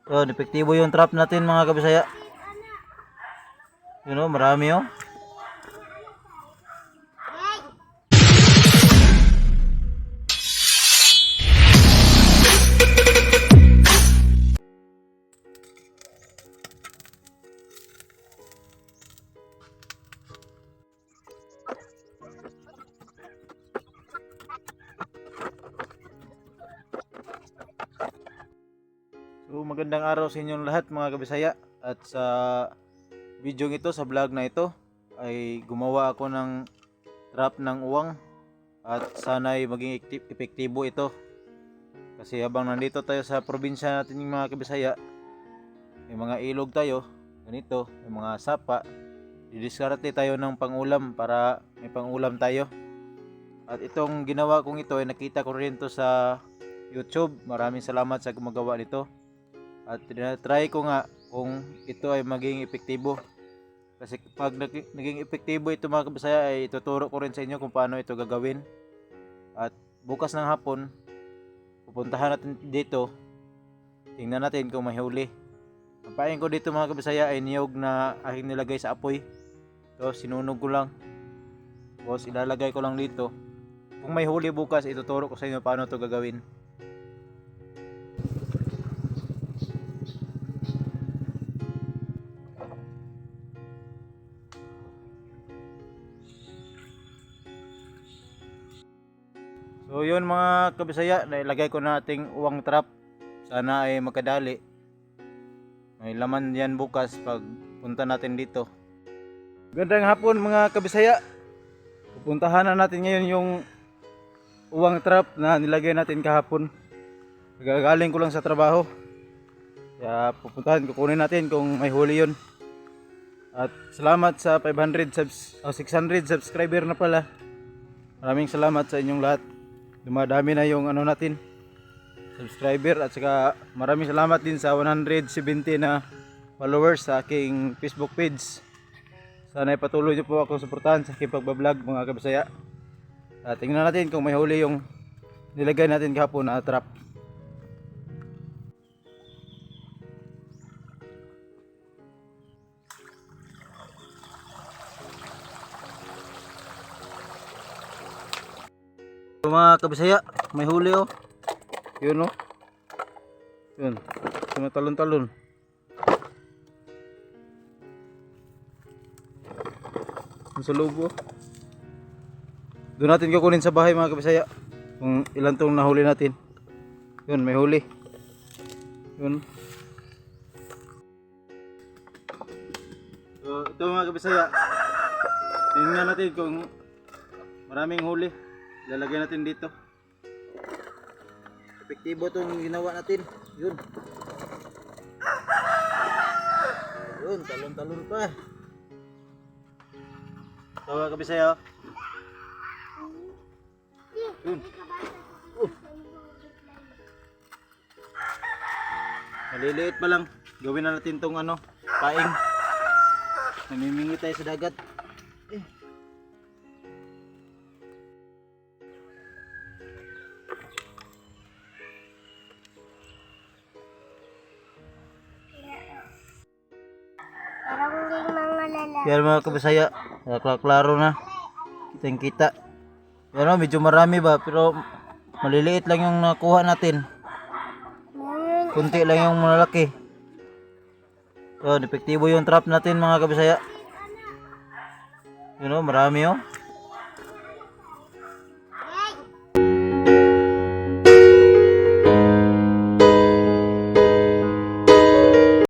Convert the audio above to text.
So, epektibo yung trap natin mga kabisaya. You know, marami oh. So, magandang araw sa inyong lahat mga kabisaya. At sa video ito, sa vlog na ito, ay gumawa ako ng trap ng uwang. At sana ay maging epektibo ito. Kasi habang nandito tayo sa probinsya natin yung mga kabisaya, may mga ilog tayo, ganito, may mga sapa. Didiskarte tayo ng pangulam para may pangulam tayo. At itong ginawa kong ito ay nakita ko rin to sa YouTube. Maraming salamat sa gumagawa nito. At try ko nga kung ito ay maging epektibo. Kasi pag naging epektibo ito mga kabisaya, ay ituturo ko rin sa inyo kung paano ito gagawin. At bukas ng hapon, pupuntahan natin dito. Tingnan natin kung may huli. Ang pain ko dito mga kabisaya ay niyog na aking nilagay sa apoy. So sinunog ko lang. Tapos ilalagay ko lang dito. Kung may huli bukas, ituturo ko sa inyo paano ito gagawin. So yun mga kabisaya, nailagay ko na ating uwang trap. Sana ay magkadali. May laman yan bukas pag punta natin dito. Gandang hapon mga kabisaya. Pupuntahan na natin ngayon yung uwang trap na nilagay natin kahapon. Gagaling ko lang sa trabaho. Kaya kukunin natin kung may huli yun. At salamat sa 600 subscriber na pala. Maraming salamat sa inyong lahat. Dumadami na yung natin, subscriber, at saka maraming salamat din sa 170 na followers sa aking Facebook page. Sana ipatuloy niyo po akong suportahan sa aking pagbablog mga kabisaya. Tingnan natin kung may huli yung nilagay natin kahapon na trap. Mga kabisaya, may huli oh. Yun oh. Yun, tumatalon-talon. Sa loob oh. Doon natin kukunin sa bahay mga kabisaya kung ilan tong nahuli natin. Yun, may huli. Yun. So, ito mga kabisaya, tingnan natin kung maraming huli. Lalagyan natin dito. Epektibo itong ginawa natin. Yun. Yun, talon-talon pa. Tawa kabisaya. Yun. Maliliit pa lang. Gawin na natin itong paing. Namimingi tayo sa dagat. Yan mga kabisaya, klaro na. Kitang kita. Pero medyo marami ba, pero maliliit lang yung nakuha natin. Kunti lang yung malaki. So, epektibo yung trap natin mga kabisaya. You know, marami oh.